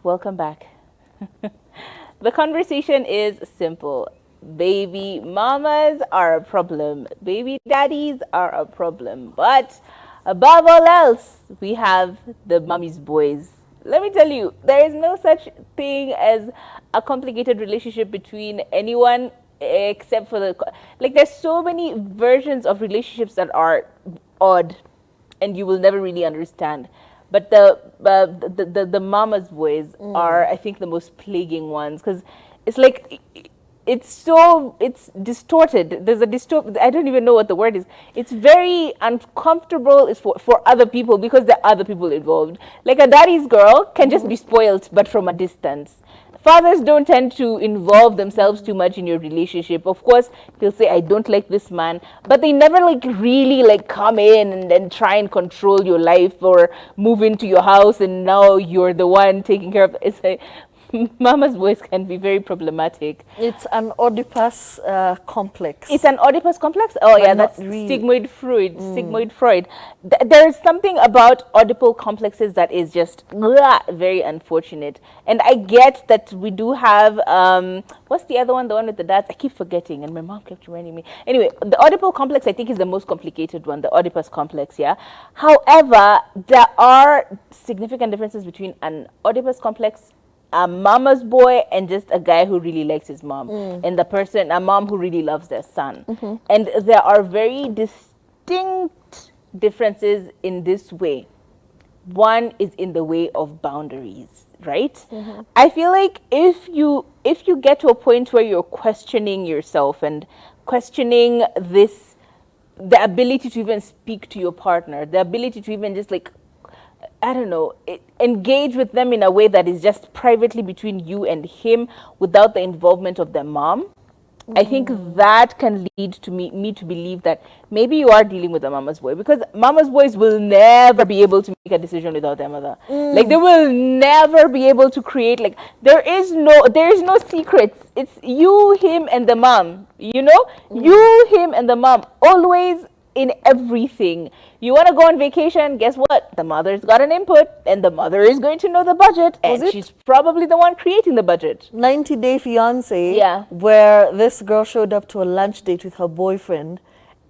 welcome back. The conversation is simple. Baby mamas are a problem. Baby daddies are a problem. But above all else, we have the mommy's boys. Let me tell you, there is no such thing as a complicated relationship between anyone except for like there's so many versions of relationships that are odd and you will never really understand. But the mama's boys are, I think, the most plaguing ones because it's like it's distorted. There's a distort. I don't even know what the word is. It's very uncomfortable. It's for other people because there are other people involved. Like a daddy's girl can just be spoiled, but from a distance. Fathers don't tend to involve themselves too much in your relationship. Of course, they'll say, I don't like this man, but they never like really like come in and then try and control your life or move into your house and now you're the one taking care of it. It's like, mama's boys can be very problematic. It's an Oedipus complex. It's an Oedipus complex? Oh, But yeah, not that's really. Sigmund Freud. Sigmund Freud. There's something about Oedipal complexes that is just very unfortunate. And I get that we do have, what's the other one? The one with the dads? I keep forgetting, and my mom kept reminding me. Anyway, the Oedipal complex, I think, is the most complicated one, the Oedipus complex, yeah? However, there are significant differences between an Oedipus complex, a mama's boy, and just a guy who really likes his mom, and a mom who really loves their son. And there are very distinct differences in this way. One is in the way of boundaries, right? I feel like if you get to a point where you're questioning yourself and questioning the ability to even speak to your partner, the ability to even just like, I don't know, engage with them in a way that is just privately between you and him without the involvement of their mom. I think that can lead to me to believe that maybe you are dealing with a mama's boy, because mama's boys will never be able to make a decision without their mother. Like they will never be able to create, like there is no secrets. It's you, him, and the mom. You know, you, him, and the mom always in everything. You want to go on vacation, guess what? The mother's got an input and the mother is going to know the budget, and she's probably the one creating the budget. 90 Day Fiance, Yeah. where this girl showed up to a lunch date with her boyfriend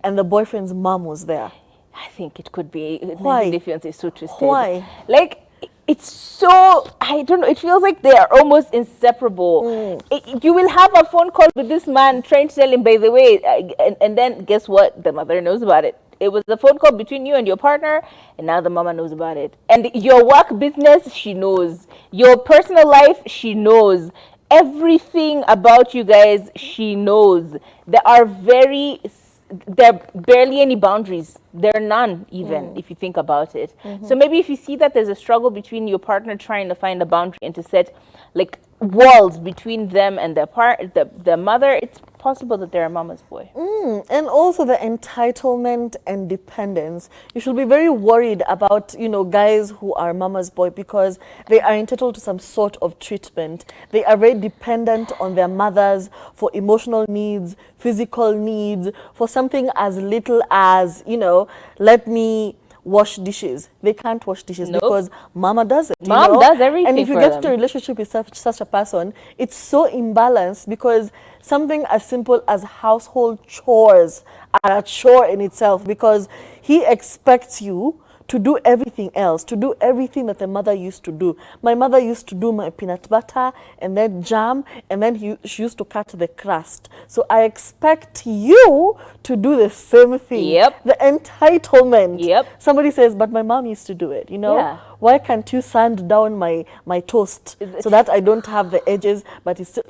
and the boyfriend's mom was there. I think it could be. Why? The fiance is so twisted. Why? Like, it's so, I don't know, it feels like they are almost inseparable. You will have a phone call with this man trying to tell him, by the way, and then guess what? The mother knows about it. It was a phone call between you and your partner, and now the mama knows about it. And your work business, she knows. Your personal life, she knows. Everything about you guys, she knows. There are barely any boundaries. There are none, even if you think about it. So maybe if you see that there's a struggle between your partner trying to find a boundary and to set like walls between them and their mother, it's possible that they're a mama's boy. And also the entitlement and dependence. You should be very worried about, guys who are mama's boy because they are entitled to some sort of treatment. They are very dependent on their mothers for emotional needs, physical needs, for something as little as, let me wash dishes. They can't wash dishes because mama does it. Mom does everything. And if you for get them. into a relationship with such a person, it's so imbalanced because something as simple as household chores are a chore in itself, because he expects you to do everything else, to do everything that the mother used to do. My mother used to do my peanut butter and then jam, and then she used to cut the crust. So I expect you to do the same thing. Yep. The entitlement. Yep. Somebody says, but my mom used to do it, Yeah. Why can't you sand down my toast so that I don't have the edges, but it's still,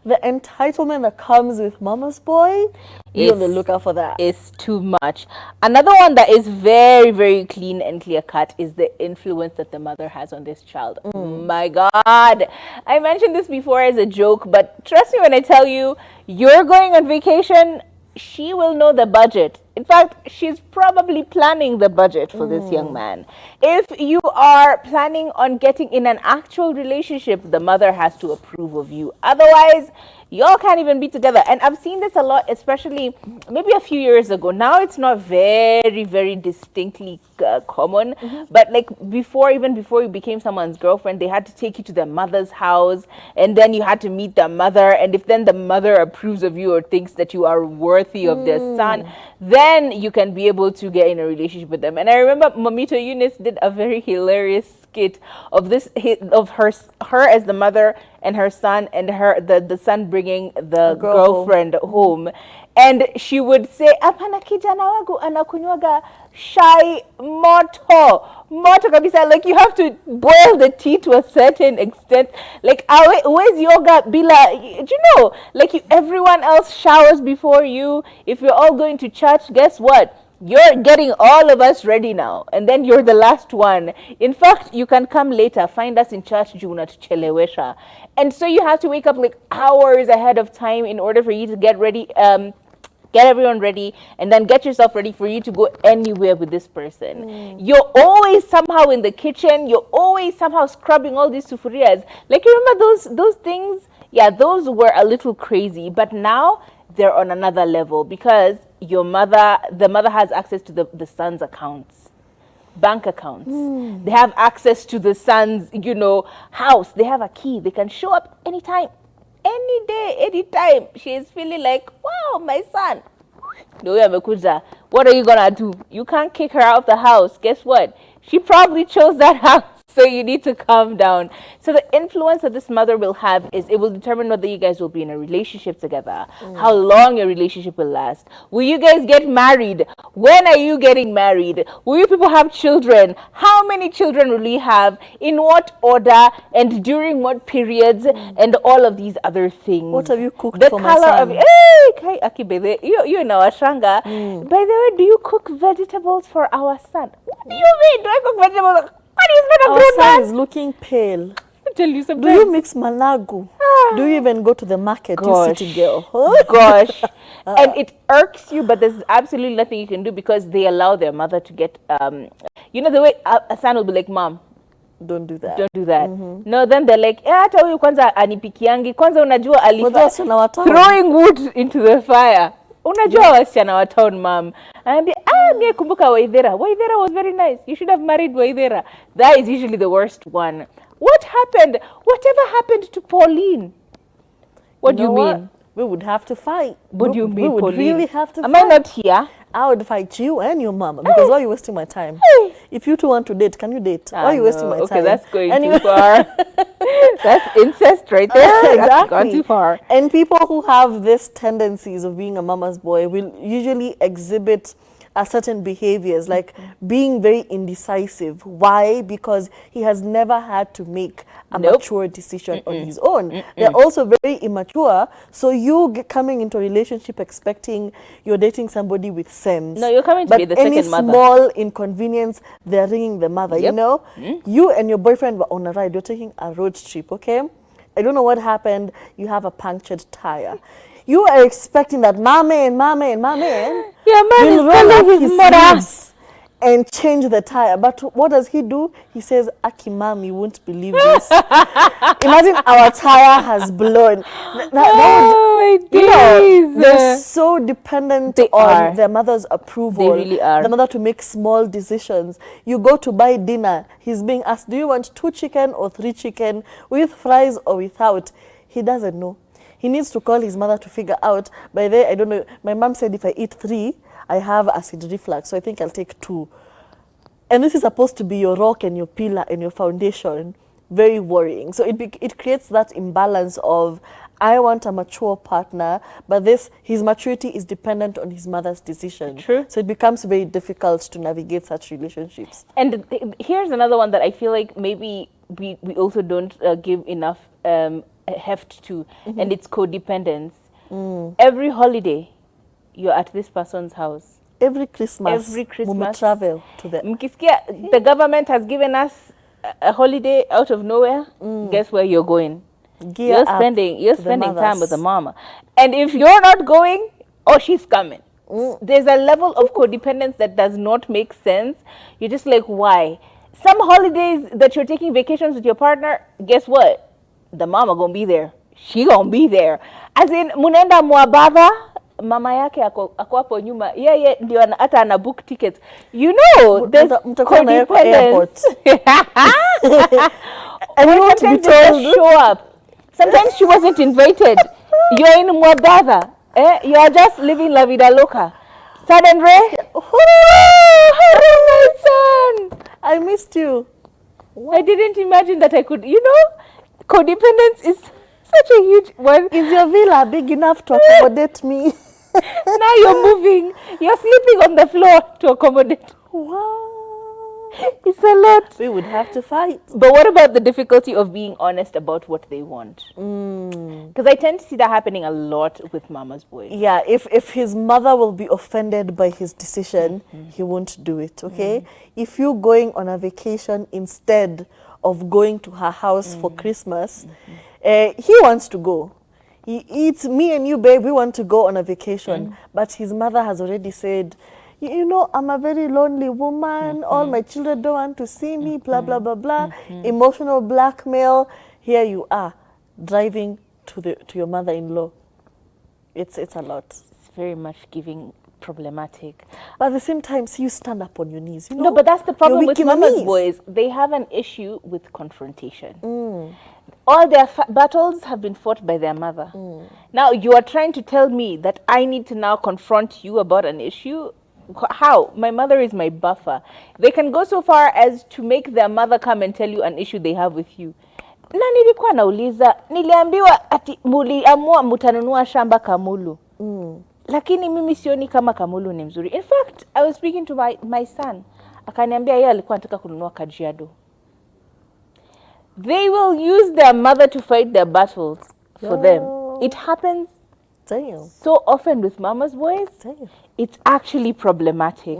the entitlement that comes with mama's boy, be on the lookout for that. Is too much. Another one that is very, very clean and clear cut is the influence that the mother has on this child. My God. I mentioned this before as a joke, but trust me when I tell you, you're going on vacation, she will know the budget. In fact, she's probably planning the budget for this young man. If you are planning on getting in an actual relationship, the mother has to approve of you. Otherwise, Y'all can't even be together. And I've seen this a lot, especially maybe a few years ago. Now it's not very, very distinctly common. But like before, even before you became someone's girlfriend, they had to take you to their mother's house, and then you had to meet the mother. And if then the mother approves of you or thinks that you are worthy of their son, then you can be able to get in a relationship with them. And I remember Mamito Eunice did a very hilarious skit of this, of her as the mother and her son, and the son bringing the girlfriend home. And she would say, apana kijana wangu anakunywaga shai moto kabisa. Like, you have to boil the tea to a certain extent. Like, always yoga bila, you know, like everyone else showers before you. If you're all going to church, guess what? You're getting all of us ready now, and then you're the last one. In fact, you can come later. Find us in church, Juna tuchelewesha. And so you have to wake up like hours ahead of time in order for you to get ready, get everyone ready, and then get yourself ready for you to go anywhere with this person. You're always somehow in the kitchen. You're always somehow scrubbing all these sufurias. Like, you remember those things? Yeah, those were a little crazy, but now they're on another level, because the mother has access to the son's accounts, bank accounts. They have access to the son's, house. They have a key. They can show up anytime, any day, anytime. She is feeling like, wow, my son. What are you gonna do? You can't kick her out of the house. Guess what? She probably chose that house. So you need to calm down. So the influence that this mother will have is, it will determine whether you guys will be in a relationship together, how long your relationship will last. Will you guys get married? When are you getting married? Will you people have children? How many children will you have? In what order? And during what periods? And all of these other things. What have you cooked the for my color son? of hey, Aki, you know Ashanga. By the way, do you cook vegetables for our son? What do you mean? Do I cook vegetables? Our son is looking pale. Tell you Do something. you mix malagu? Do you even go to the market, you city girl? Gosh. And it irks you, but there's absolutely nothing you can do, because they allow their mother to get, the way a son will be like, Mom, Don't do that. don't do that. No, then they're like, hata huyu kwanza anipikiangi. Kwanza unajua Wajua wasichana wa town. throwing wood into the fire. Unajua wasichana wa town, mom. And mie kumbuka Waithera. Waithera was very nice. You should have married Waithera. That is usually the worst one. What happened? Whatever happened to Pauline? What do you mean? We would have to fight. What do you mean, We would Pauline? really have to Am fight. I not here? I would fight you and your mama, because why are you wasting my time? If you two want to date, can you date? Why are you wasting my time? Okay, that's going too far. That's incest right there. That's Exactly. gone too far. And people who have these tendencies of being a mama's boy will usually exhibit certain behaviors, like being very indecisive. Why? Because he has never had to make a mature decision on his own. They're also very immature. So you coming into a relationship expecting you're dating somebody with sense. No, you're coming to but be the any second mother. small inconvenience, they're ringing the mother. You know, you and your boyfriend were on a ride. You're taking a road trip. Okay, I don't know what happened. You have a punctured tire. You are expecting that mama and Yeah, man is will roll up telling his his mother. sleeves and change the tire. But what does he do? He says, Aki, mom, you won't believe this. Imagine our tire has blown. Oh, my days. They're so dependent They on are. their mother's approval. They really are. The mother to make small decisions. You go to buy dinner. He's being asked, do you want 2 chicken or 3 chicken, with fries or without? He doesn't know. He needs to call his mother to figure out. By the way, I don't know. My mom said if I eat 3, I have acid reflux, so I think I'll take 2. And this is supposed to be your rock and your pillar and your foundation. Very worrying. So it creates that imbalance of, I want a mature partner, but his maturity is dependent on his mother's decision. True. So it becomes very difficult to navigate such relationships. And here's another one that I feel like maybe we also don't give enough heft to, and it's codependence. Every holiday, you're at this person's house. Every Christmas, we travel to them. Mkisikia, the government has given us a holiday out of nowhere. Guess where you're going? You're spending time with the mama. And if you're not going, she's coming. There's a level of codependence that does not make sense. You're just like, why? Some holidays that you're taking vacations with your partner, guess what? The mama gonna be there. she gonna be there. As in, munenda Mwabadha, mama yake ako hapo nyuma, yeye ndio hata ana book tickets. You know, there's Mtakuwa na yako airport. And you want to be Sometimes they told just show up. Sometimes she wasn't invited. You're in Mwabadha. You are just living la vida loca. Sudden Ray, hello my son. I missed you. I didn't imagine that I could, codependence is such a huge one. Is your villa big enough to accommodate me? Now you're moving. You're sleeping on the floor to accommodate. Wow. It's a lot. We would have to fight. But what about the difficulty of being honest about what they want? Because I tend to see that happening a lot with mama's boys. Yeah, if his mother will be offended by his decision, he won't do it, okay? If you're going on a vacation instead of going to her house for Christmas, he wants to go. It's me and you, babe, we want to go on a vacation. But his mother has already said, you know, I'm a very lonely woman. All my children don't want to see me, blah, blah, blah, blah. Emotional blackmail. Here you are, driving to your mother-in-law. It's a lot. It's very much giving problematic. But at the same time, see, you stand up on your knees. You know? No, but that's the problem You're with weak in the mama's knees. boys. They have an issue with confrontation. All their battles have been fought by their mother. Now, you are trying to tell me that I need to now confront you about an issue? How? My mother is my buffer. They can go so far as to make their mother come and tell you an issue they have with you. Na nilikuwa nauliza, niliambiwa ati muliamua mutanunua shamba Kamulu. Lakini mimi sioni kama Kamulu ni mzuri. In fact, I was speaking to my son. Akaniambia yeye alikuwa anataka kununua Kajiado. They will use their mother to fight their battles for them. It happens Damn. so often with mama's boys. Damn. It's actually problematic.